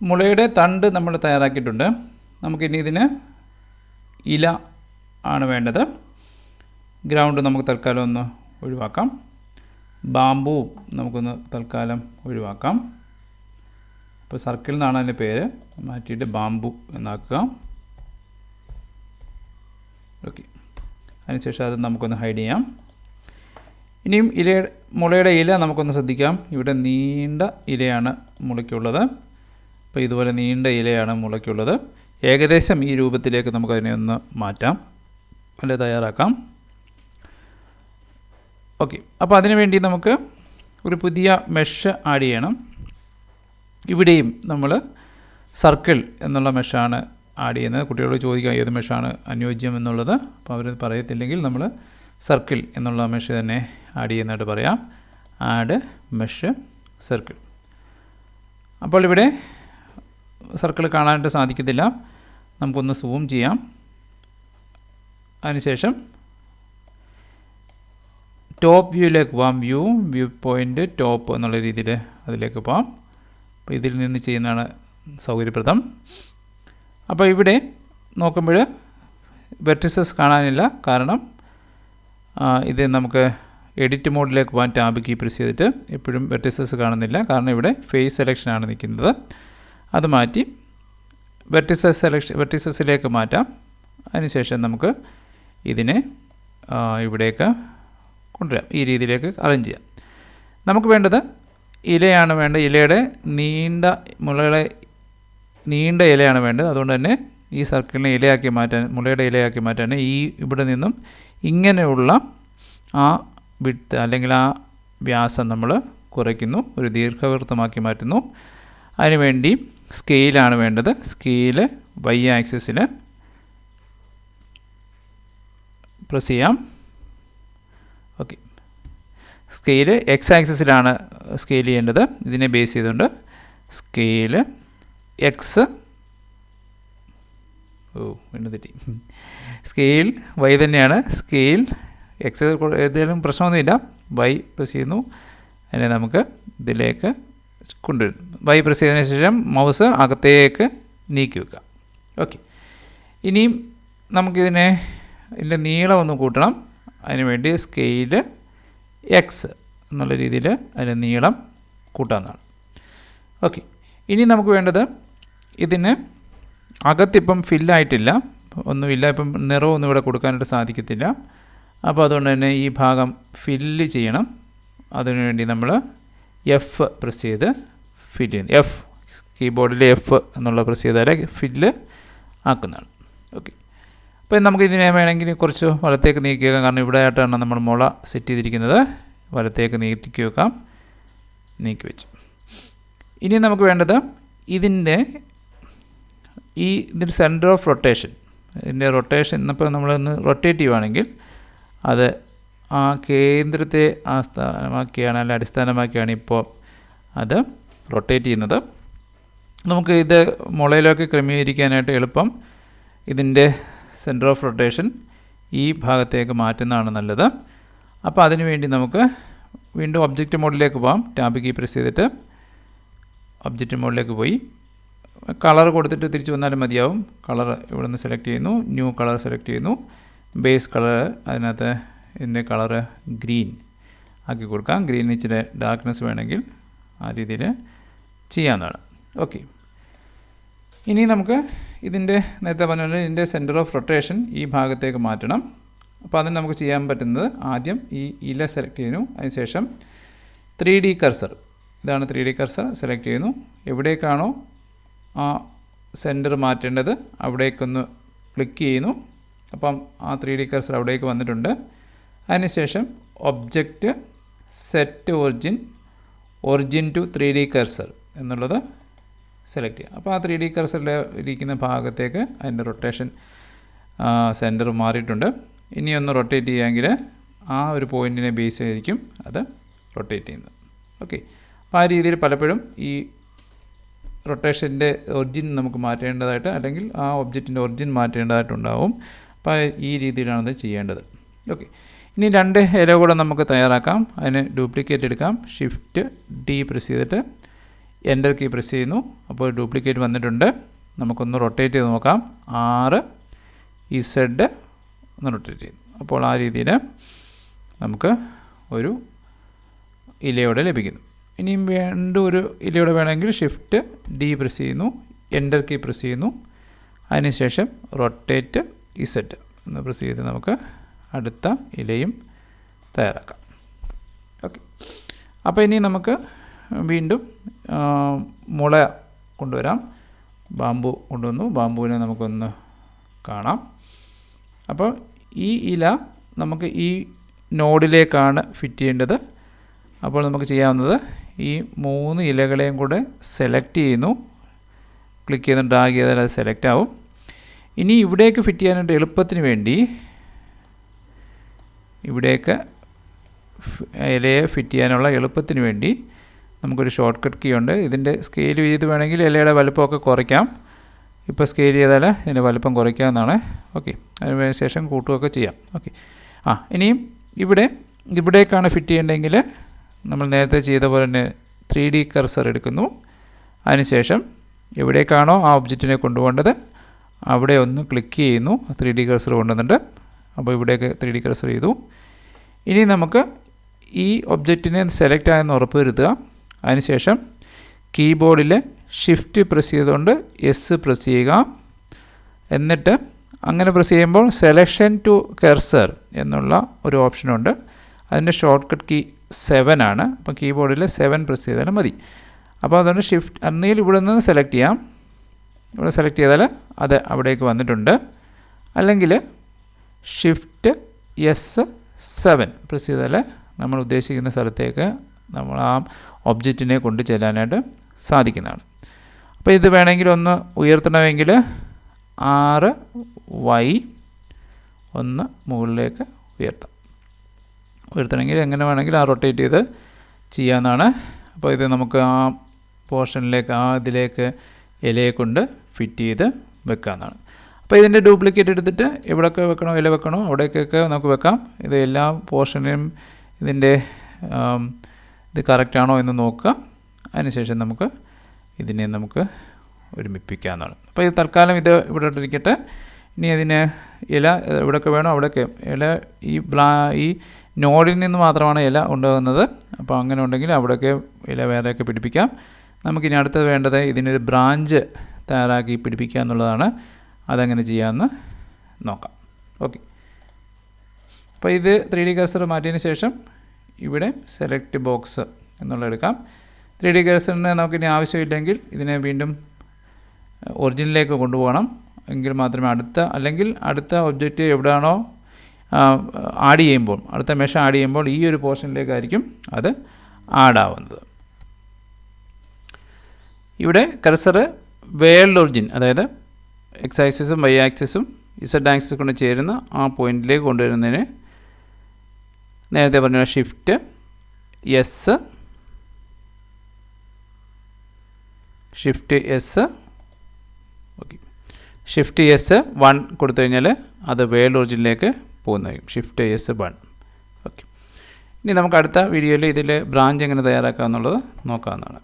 മുളയുടെ തണ്ട് നമ്മൾ തയ്യാറാക്കിയിട്ടുണ്ട്. നമുക്കിനി ഇതിന് ഇല ആണ് വേണ്ടത്. ഗ്രൗണ്ട് നമുക്ക് തൽക്കാലം ഒന്ന് ഒഴിവാക്കാം. ബാമ്പൂ നമുക്കൊന്ന് തൽക്കാലം ഒഴിവാക്കാം. അപ്പോൾ സർക്കിൾ എന്നാണ് അതിൻ്റെ പേര്, മാറ്റിയിട്ട് ബാമ്പു എന്നാക്കുക. ഓക്കെ, അതിനുശേഷം അത് നമുക്കൊന്ന് ഹൈഡ് ചെയ്യാം. ഇനിയും മുളയുടെ ഇല നമുക്കൊന്ന് ശ്രദ്ധിക്കാം. ഇവിടെ നീണ്ട ഇലയാണ് മുളയ്ക്കുള്ളത്. അപ്പോൾ ഇതുപോലെ നീണ്ട ഇലയാണ് മുളയ്ക്കുള്ളത്. ഏകദേശം ഈ രൂപത്തിലേക്ക് നമുക്കതിനെ ഒന്ന് മാറ്റാം, അല്ലെ തയ്യാറാക്കാം. ഓക്കെ, അപ്പോൾ അതിനു വേണ്ടി നമുക്ക് ഒരു പുതിയ മെഷ് ആഡ് ചെയ്യണം. ഇവിടെയും നമ്മൾ സർക്കിൾ എന്നുള്ള മെഷാണ് ആഡ് ചെയ്യുന്നത്. കുട്ടികളോട് ചോദിക്കാം ഏത് മെഷാണ് അനുയോജ്യം എന്നുള്ളത്. അപ്പോൾ അവർ പറയത്തില്ലെങ്കിൽ നമ്മൾ സർക്കിൾ എന്നുള്ള മെഷ് തന്നെ ആഡ് ചെയ്യുന്നതായിട്ട് പറയാം. Add mesh circle. അപ്പോൾ ഇവിടെ സർക്കിൾ കാണാനായിട്ട് സാധിക്കത്തില്ല. നമുക്കൊന്ന് സൂം ചെയ്യാം. അതിനുശേഷം ടോപ്പ് വ്യൂയിലേക്ക് പോകാം. വ്യൂ പോയിൻ്റ് ടോപ്പ് എന്നുള്ള രീതിയിൽ അതിലേക്ക് പോകാം. അപ്പോൾ ഇതിൽ നിന്ന് ചെയ്യുന്നതാണ് സൗകര്യപ്രദം. അപ്പോൾ ഇവിടെ നോക്കുമ്പോൾ വെർട്ടിസസ് കാണാനില്ല. കാരണം ഇത് നമുക്ക് എഡിറ്റ് മോഡിലേക്ക് പോകാൻ ടാബ് കീ പ്രസ് ചെയ്തിട്ട് എപ്പോഴും വെർട്ടിസസ് കാണുന്നില്ല. കാരണം ഇവിടെ ഫേസ് സെലക്ഷനാണ് നിൽക്കുന്നത്. അത് മാറ്റി വെർട്ടിസസിലേക്ക് മാറ്റാം. അതിനുശേഷം നമുക്ക് ഇതിനെ ഇവിടേക്ക് കൊണ്ടുവരാം. ഈ രീതിയിലേക്ക് അറേഞ്ച് ചെയ്യാം. നമുക്ക് വേണ്ടത് ഇലയാണ് വേണ്ടത്. ഇലയുടെ മുളയുടെ നീണ്ട ഇലയാണ് വേണ്ടത്. അതുകൊണ്ട് തന്നെ ഈ സർക്കിളിനെ ഇലയാക്കി മാറ്റാൻ, മുളയുടെ ഇലയാക്കി മാറ്റാൻ ഇവിടെ നിന്നും ഇങ്ങനെയുള്ള ആ വിഡ്ത്ത് അല്ലെങ്കിൽ ആ വ്യാസം നമ്മൾ കുറയ്ക്കുന്നു, ഒരു ദീർഘവൃത്തമാക്കി മാറ്റുന്നു. അതിനുവേണ്ടി സ്കെയിലാണ് വേണ്ടത്. സ്കെയില് y ആക്സിസിൽ പ്രസ് ചെയ്യാം. ഓക്കെ, സ്കെയില് x ആക്സിസിലാണ് സ്കെയിൽ ചെയ്യേണ്ടത്. ഇതിനെ ബേസ് ചെയ്തുകൊണ്ട് സ്കെയില് എക്സ് വീണ്ടും തെറ്റി. സ്കെയിൽ y തന്നെയാണ്. സ്കെയിൽ എക്സ് ഏതെങ്കിലും പ്രശ്നമൊന്നുമില്ല. y പ്രസ് ചെയ്യുന്നു. അതിനെ നമുക്ക് ഇതിലേക്ക് കൊണ്ടുവരും. y പ്രസ് ചെയ്തതിന് ശേഷം മൗസ് അകത്തേക്ക് നീക്കി വെക്കുക. ഓക്കെ, ഇനിയും ഇതിൻ്റെ നീളം ഒന്ന് കൂട്ടണം. അതിനുവേണ്ടി സ്കെയില് എക്സ് എന്നുള്ള രീതിയിൽ അതിൻ്റെ നീളം കൂട്ടാവുന്നതാണ്. ഓക്കെ, ഇനി നമുക്ക് വേണ്ടത് ഇതിന് അകത്തിപ്പം ഫില്ലായിട്ടില്ല, ഒന്നുമില്ല. ഇപ്പം നിറമൊന്നും ഇവിടെ കൊടുക്കാനായിട്ട് സാധിക്കത്തില്ല. അപ്പോൾ അതുകൊണ്ട് തന്നെ ഈ ഭാഗം ഫില്ല് ചെയ്യണം. അതിനുവേണ്ടി നമ്മൾ എഫ് പ്രസ് ചെയ്ത് ഫില്ല് ചെയ്യുന്നു. എഫ് കീബോർഡിൽ എഫ് എന്നുള്ള പ്രസ് ചെയ്താൽ ഫില്ല് ആക്കുന്നതാണ്. ഓക്കെ, അപ്പോൾ നമുക്ക് ഇതിനെ വേണമെങ്കിൽ കുറച്ച് വലത്തേക്ക് നീക്കി വെക്കാം. കാരണം ഇവിടെ ആയിട്ടാണ് നമ്മൾ മുള സെറ്റ് ചെയ്തിരിക്കുന്നത്. വലത്തേക്ക് നീക്കി വെക്കാം. നീക്കി വെച്ചു. ഇനി നമുക്ക് വേണ്ടത് ഇതിൻ്റെ സെൻറ്റർ ഓഫ് റൊട്ടേഷൻ, ഇതിൻ്റെ റൊട്ടേഷൻ ഇപ്പോൾ നമ്മളൊന്ന് റൊട്ടേറ്റ് ചെയ്യുവാണെങ്കിൽ അത് ആ കേന്ദ്രത്തെ ആസ്ഥാനമാക്കിയാണ്, അല്ലെങ്കിൽ അടിസ്ഥാനമാക്കിയാണ് ഇപ്പോൾ അത് റൊട്ടേറ്റ് ചെയ്യുന്നത്. നമുക്ക് ഇത് മുളയിലേക്ക് ക്രമീകരിക്കാനായിട്ട് എളുപ്പം ഇതിൻ്റെ സെൻറ്റർ ഓഫ് റൊട്ടേഷൻ ഈ ഭാഗത്തേക്ക് മാറ്റുന്നതാണ് നല്ലത്. അപ്പോൾ അതിനുവേണ്ടി നമുക്ക് വീണ്ടും ഒബ്ജക്റ്റ് മോഡിലേക്ക് പോകാം. ടാബ് കീ പ്രസ് ചെയ്തിട്ട് ഒബ്ജക്റ്റ് മോഡിലേക്ക് പോയി കളർ കൊടുത്തിട്ട് തിരിച്ച് വന്നാലും മതിയാവും. കളർ ഇവിടെ നിന്ന് സെലക്ട് ചെയ്യുന്നു. ന്യൂ കളർ സെലക്ട് ചെയ്യുന്നു. ബേസ് കളർ അതിനകത്ത് ഇതിൻ്റെ കളറ് ഗ്രീൻ ആക്കി കൊടുക്കാം. ഗ്രീൻ ഇച്ചിരി ഡാർക്ക്നെസ് വേണമെങ്കിൽ ആ രീതിയിൽ ചെയ്യാവുന്നതാണ്. ഓക്കെ, ഇനി നമുക്ക് നേരത്തെ പറഞ്ഞ ഇതിൻ്റെ സെൻറ്റർ ഓഫ് റൊട്ടേഷൻ ഈ ഭാഗത്തേക്ക് മാറ്റണം. അപ്പോൾ അതിന് നമുക്ക് ചെയ്യാൻ പറ്റുന്നത് ആദ്യം ഈ ഇല സെലക്ട് ചെയ്യുന്നു. അതിനുശേഷം 3D കർസർ, ഇതാണ് 3D കർസർ, സെലക്ട് ചെയ്യുന്നു. എവിടേക്കാണോ ആ സെൻറ്റർ മാറ്റേണ്ടത് അവിടേക്കൊന്ന് ക്ലിക്ക് ചെയ്യുന്നു. അപ്പം ആ 3D കർസർ അവിടേക്ക് വന്നിട്ടുണ്ട്. അതിനുശേഷം object set origin to 3D cursor എന്നുള്ളത് സെലക്ട് ചെയ്യുക. അപ്പോൾ ആ 3D കർസറിൽ ഇരിക്കുന്ന ഭാഗത്തേക്ക് അതിൻ്റെ റൊട്ടേഷൻ സെൻറ്റർ മാറിയിട്ടുണ്ട്. ഇനി ഒന്ന് റൊട്ടേറ്റ് ചെയ്യുകയെങ്കിൽ ആ ഒരു പോയിൻറ്റിനെ ബേസ് ചെയ്തിരിക്കും അത് റൊട്ടേറ്റ് ചെയ്യുന്നത്. ഓക്കെ, അപ്പോൾ ആ രീതിയിൽ പലപ്പോഴും ഈ റൊട്ടേഷൻ്റെ ഒറിജിൻ നമുക്ക് മാറ്റേണ്ടതായിട്ട്, അല്ലെങ്കിൽ ആ ഒബ്ജക്റ്റിൻ്റെ ഒറിജിൻ മാറ്റേണ്ടതായിട്ടുണ്ടാവും. അപ്പോൾ ഈ രീതിയിലാണത് ചെയ്യേണ്ടത്. ഓക്കെ, ഇനി 2 ഇല കൂടെ നമുക്ക് തയ്യാറാക്കാം. അതിന് ഡ്യൂപ്ലിക്കേറ്റ് എടുക്കാം. Shift D പ്രസ് ചെയ്തിട്ട് എൻ്റർ കീ പ്രസ് ചെയ്യുന്നു. അപ്പോൾ ഡ്യൂപ്ലിക്കേറ്റ് വന്നിട്ടുണ്ട്. നമുക്കൊന്ന് റൊട്ടേറ്റ് ചെയ്ത് നോക്കാം. 6 Z ഒന്ന് റൊട്ടേറ്റ് ചെയ്യുന്നു. അപ്പോൾ ആ രീതിയിൽ നമുക്ക് ഒരു ഇലയോടെ ലഭിക്കുന്നു. ഇനിയും വീണ്ടും ഒരു ഇലയോടെ വേണമെങ്കിൽ ഷിഫ്റ്റ് D പ്രസ് ചെയ്യുന്നു, എൻ്റർ കീ പ്രസ് ചെയ്യുന്നു. അതിനുശേഷം റൊട്ടേറ്റ് Z എന്ന് പ്രസ് ചെയ്ത് നമുക്ക് അടുത്ത ഇലയും തയ്യാറാക്കാം. ഓക്കെ, അപ്പോൾ ഇനി നമുക്ക് വീണ്ടും മുള കൊണ്ടുവരാം. ബാമ്പു കൊണ്ടുവന്നു. ബാമ്പുവിനെ നമുക്കൊന്ന് കാണാം. അപ്പോൾ ഈ ഇല നമുക്ക് ഈ നോഡിലേക്കാണ് ഫിറ്റ് ചെയ്യേണ്ടത്. അപ്പോൾ നമുക്ക് ചെയ്യാവുന്നത് ഈ 3 ഇലകളെയും കൂടെ സെലക്ട് ചെയ്യുന്നു. ക്ലിക്ക് ചെയ്ത് ഡ്രാഗ് ചെയ്താൽ അത് സെലക്ട് ആവും. ഇനി ഇവിടേക്ക് ഫിറ്റ് ചെയ്യാനായിട്ട് എളുപ്പത്തിന് വേണ്ടി ഇവിടേക്ക് ഇലയെ ഫിറ്റ് ചെയ്യാനുള്ള എളുപ്പത്തിന് വേണ്ടി നമുക്കൊരു ഷോർട്ട് കട്ട് കീ ഉണ്ട്. ഇതിൻ്റെ സ്കെയിൽ ചെയ്ത് വേണമെങ്കിൽ ഇലയുടെ വലുപ്പമൊക്കെ കുറയ്ക്കാം. ഇപ്പോൾ സ്കെയിൽ ചെയ്താൽ ഇതിൻ്റെ വലുപ്പം കുറയ്ക്കാവുന്നതാണ്. ഓക്കെ, അതിന് ശേഷം കൂട്ടുകയൊക്കെ ചെയ്യാം. ഓക്കെ, ഇനിയും ഇവിടേക്കാണ് ഫിറ്റ് ചെയ്യേണ്ടതെങ്കിൽ നമ്മൾ നേരത്തെ ചെയ്ത പോലെ തന്നെ 3D കർസർ എടുക്കുന്നു. അതിനുശേഷം എവിടേക്കാണോ ആ ഒബ്ജക്റ്റിനെ കൊണ്ടുപോകേണ്ടത് അവിടെ ഒന്ന് ക്ലിക്ക് ചെയ്യുന്നു. 3D കർസർ കൊണ്ടുവന്നിട്ട് അപ്പോൾ ഇവിടേക്ക് 3D കർസർ ചെയ്തു. ഇനി നമുക്ക് ഈ ഒബ്ജക്റ്റിനെ സെലക്ട് ആയെന്ന് ഉറപ്പ് വരുത്തുക. അതിനുശേഷം കീബോർഡിൽ ഷിഫ്റ്റ് പ്രസ് ചെയ്തുകൊണ്ട് S പ്രസ് ചെയ്യുക. എന്നിട്ട് അങ്ങനെ പ്രസ് ചെയ്യുമ്പോൾ സെലക്ഷൻ ടു കർസർ എന്നുള്ള ഒരു ഓപ്ഷനുണ്ട്. അതിൻ്റെ ഷോർട്ട് കട്ട് കീ 7 ആണ്. അപ്പോൾ കീബോർഡിൽ 7 പ്രസ് ചെയ്താലും മതി. അപ്പോൾ അതുകൊണ്ട് ഷിഫ്റ്റ് അന്നേൽ ഇവിടെ നിന്ന് സെലക്ട് ചെയ്യാം. ഇവിടെ സെലക്ട് ചെയ്താൽ അത് അവിടേക്ക് വന്നിട്ടുണ്ട്. അല്ലെങ്കിൽ ഷിഫ്റ്റ് S7 പ്രസ് ചെയ്താൽ നമ്മൾ ഉദ്ദേശിക്കുന്ന സ്ഥലത്തേക്ക് നമ്മൾ ആ ഒബ്ജക്റ്റിനെ കൊണ്ട് ചെല്ലാനായിട്ട് സാധിക്കുന്നതാണ്. അപ്പോൾ ഇത് വേണമെങ്കിൽ ഒന്ന് ഉയർത്തണമെങ്കിൽ 6Y ഒന്ന് മുകളിലേക്ക് ഉയർത്തണമെങ്കിൽ എങ്ങനെ വേണമെങ്കിൽ ആ റൊട്ടേറ്റ് ചെയ്ത് ചെയ്യാവുന്നതാണ്. അപ്പോൾ ഇത് നമുക്ക് ആ പോർഷനിലേക്ക് ഇതിലേക്ക് ഇലയെ കൊണ്ട് ഫിറ്റ് ചെയ്ത് വെക്കാവുന്നതാണ്. അപ്പോൾ ഇതിൻ്റെ ഡ്യൂപ്ലിക്കേറ്റ് എടുത്തിട്ട് എവിടെയൊക്കെ വെക്കണോ ഇല വെക്കണോ അവിടേക്കൊക്കെ നമുക്ക് വെക്കാം. ഇത് എല്ലാ പോർഷനും ഇതിൻ്റെ ഇത് കറക്റ്റാണോ എന്ന് നോക്കുക. അതിനുശേഷം ഇതിനെ നമുക്ക് ഒരുമിപ്പിക്കാവുന്നതാണ്. അപ്പോൾ ഇത് തൽക്കാലം ഇത് ഇവിടെ ഇരിക്കട്ടെ. ഇനി അതിന് ഇല എവിടെയൊക്കെ വേണോ അവിടെയൊക്കെ ഇല ഈ നോഡിൽ നിന്ന് മാത്രമാണ് ഇല ഉണ്ടാകുന്നത്. അപ്പോൾ അങ്ങനെ ഉണ്ടെങ്കിൽ അവിടെയൊക്കെ ഇല വേറെയൊക്കെ പിടിപ്പിക്കാം. നമുക്കിനി അടുത്തത് വേണ്ടത് ഇതിനൊരു ബ്രാഞ്ച് തയ്യാറാക്കി പിടിപ്പിക്കുക എന്നുള്ളതാണ്. അതെങ്ങനെ ചെയ്യാമെന്ന് നോക്കാം. ഓക്കെ, അപ്പോൾ ഇത് 3D കർസർ മാറ്റിയതിന് ശേഷം ഇവിടെ സെലക്ട് ബോക്സ് എന്നുള്ളത് എടുക്കാം. 3D കർസറിന് നമുക്കിനി ആവശ്യമില്ലെങ്കിൽ ഇതിനെ വീണ്ടും ഒറിജിനിലേക്ക് കൊണ്ടുപോകണം. എങ്കിൽ മാത്രമേ അടുത്ത ഒബ്ജക്റ്റ് എവിടെയാണോ ആഡ് ചെയ്യുമ്പോൾ അടുത്ത മെഷ് ആഡ് ചെയ്യുമ്പോൾ ഈ ഒരു പോർഷനിലേക്കായിരിക്കും അത് ആഡ് ആവുന്നത്. ഇവിടെ കർസർ വേൾഡ് ഒറിജിൻ, അതായത് X ആക്സിസും Y ആക്സിസും Z ആക്സിസും കൊണ്ട് ചേരുന്ന ആ പോയിന്റിലേക്ക് കൊണ്ടുവരുന്നതിന് നേരത്തെ പറഞ്ഞ ഷിഫ്റ്റ് S1 കൊടുത്തു കഴിഞ്ഞാൽ അത് വേൾഡ് ഒറിജിനിലേക്ക് പോകുന്നതായിരിക്കും. Shift S1. ഓക്കെ, ഇനി നമുക്ക് അടുത്ത വീഡിയോയിൽ ഇതിൽ ബ്രാഞ്ച് എങ്ങനെ തയ്യാറാക്കുക എന്നുള്ളത് നോക്കാവുന്നതാണ്.